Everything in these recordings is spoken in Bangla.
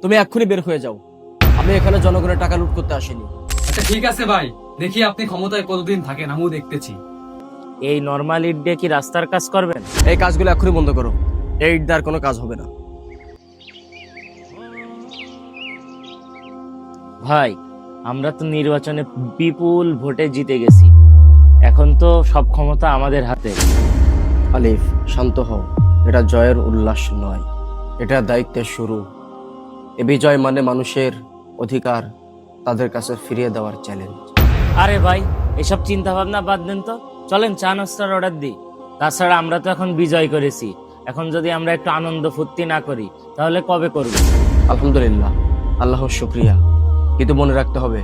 তুমি এক্ষুনি বের হয়ে যাও। আমি এখানে জনগণের টাকা লুট করতে আসিনি। আচ্ছা ঠিক আছে ভাই, দেখি আপনি ক্ষমতায় কতদিন থাকেন, আমিও দেখতেছি। এই নর্মাল ইট দিয়ে কি রাস্তার কাজ করবেন? এই কাজগুলো এক্ষুনি বন্ধ করো। এই ইট দেওয়ার কোনো কাজ হবে না। ভাই, আমরা তো নির্বাচনে বিপুল ভোটে জিতে গেছি, এখন তো সব ক্ষমতা আমাদের হাতে। আলিফ, শান্ত হও। এটা জয়ের উল্লাস নয়, এটা দায়িত্বের শুরু। এ বিজয় মানে মানুষের অধিকার তাদের কাছে ফিরিয়ে দেওয়ার চ্যালেঞ্জ। আরে ভাই, এসব চিন্তা ভাবনা বাদ দেন তো, চলেন চা নাস্তার অর্ডার দিই। তাছাড়া আমরা তো এখন বিজয় করেছি, এখন যদি আমরা একটু আনন্দ ফুর্তি না করি তাহলে কবে করব? আলহামদুলিল্লাহ, আল্লাহর শুক্রিয়া। কিন্তু মনে রাখতে হবে,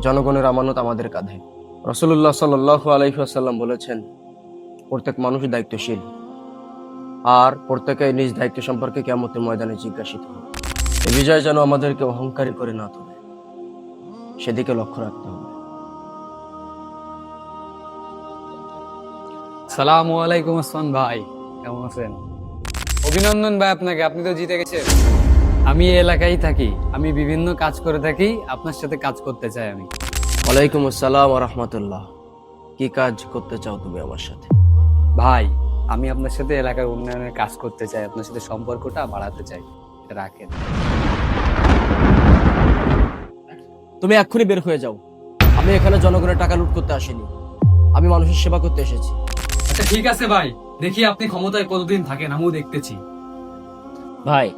জনগণের আমানত আমাদের কাঁধে। রাসূলুল্লাহ সাল্লাল্লাহু আলাইহি ওয়াসাল্লাম বলেছেন, প্রত্যেক মানুষ দায়িত্বশীল, আর প্রত্যেকে নিজ দায়িত্ব সম্পর্কে কিয়ামতের ময়দানে জিজ্ঞাসিত হবে। এই বিজয় যেন আমাদেরকে অহংকারী করে না তোলে, সেদিকে লক্ষ্য রাখতে হবে। সালামু আলাইকুম আসমান ভাই, কেমন আছেন? অভিনন্দন ভাই আপনাকে, আপনি তো জিতে গেছেন। আমি এই এলাকায় থাকি, আমি বিভিন্ন কাজ করে থাকি, আপনার সাথে কাজ করতে চাই আমি। ওয়ালাইকুম আসসালাম ওয়া রাহমাতুল্লাহ। কি কাজ করতে চাও তুমি আমার সাথে? ভাই, আমি আপনার সাথে এলাকার উন্নয়নের কাজ করতে চাই, আপনার সাথে সম্পর্কটা বাড়াতে চাই। এটা রাখেন। তুমি এক্ষুনি বের হয়ে যাও। আমি এখানে জনগণের টাকা লুট করতে আসিনি, আমি মানুষের সেবা করতে এসেছি। আচ্ছা ঠিক আছে ভাই, দেখি আপনি ক্ষমতায় কতদিন থাকেন, আমিও দেখতেছি। ভাই,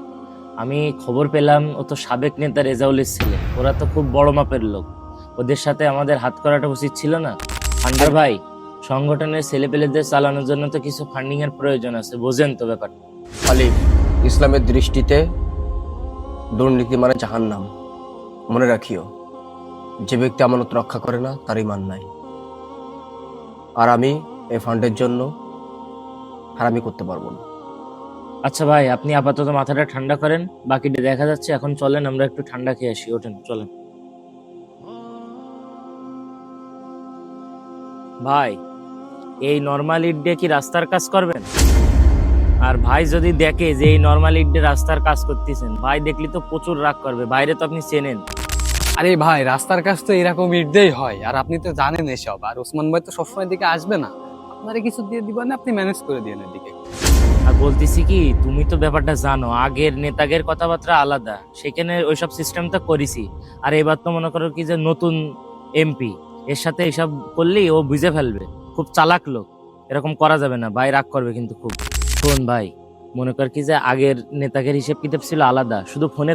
আমি খবর পেলাম ও তো সাবেক নেতা রেজাউলের ছেলে, ওরা তো খুব বড় মাপের লোক, ওদের সাথে আমাদের হাত করাটা উচিত ছিল না? আন্ডার ভাই, সংগঠনের ছেলেপেলেদের চালানোর জন্য তো কিছু ফান্ডিং এর প্রয়োজন আছে, বোঝেন তো ব্যাপারটা? আলিফ, ইসলামের দৃষ্টিতে দুর্নীতি মানে জাহান্নাম। মনে রাখিও, যে ব্যক্তি আমানত রক্ষা করে না তার ঈমান নাই। আর আমি এই ফান্ডের জন্য হারামি করতে পারবো না। আচ্ছা ভাই, আপনি আপাতত মাথাটা ঠান্ডা করেন, বাকিটা দেখা যাচ্ছে। এখন চলেন আমরা একটু ঠান্ডা খেয়ে আসি, ওঠেন চলেন। ভাই, এই নর্মাল ইট দিয়ে কি রাস্তার কাজ করবেন? আর ভাই যদি দেখে যে এই নর্মাল ইট দিয়ে রাস্তার কাজ করতেছেন, ভাই দেখলি তো প্রচুর রাগ করবে, বাইরে তো আপনি চেনেন। আরে ভাই, রাস্তার কাজ তো এরকম ইটদেই হয়, আর আপনি তো জানেন এসব। আর ওসমান ভাই তো সবসময় দিকে আসবে না, আপনারে কিছু দিয়ে দিবেন, আপনি ম্যানেজ করে দিবেন এদিকে। আর বলতেছি কি, তুমি তো ব্যাপারটা জানো, আগের নেতাগের কথাবার্তা আলাদা, সেখানে ওইসব সিস্টেমটা করেছি। আর এবার তো মনে করো কি যে নতুন এমপি, এর সাথে এসব করলেই ও বুঝে ফেলবে, খুব চালাক লোক, এরকম করা যাবে না, ভাই রাগ করবে কিন্তু খুব। শোন ভাই, মনে কর কি যে আগের নেতাগের হিসেব কিতাব ছিল আলাদা, শুধু ফোনে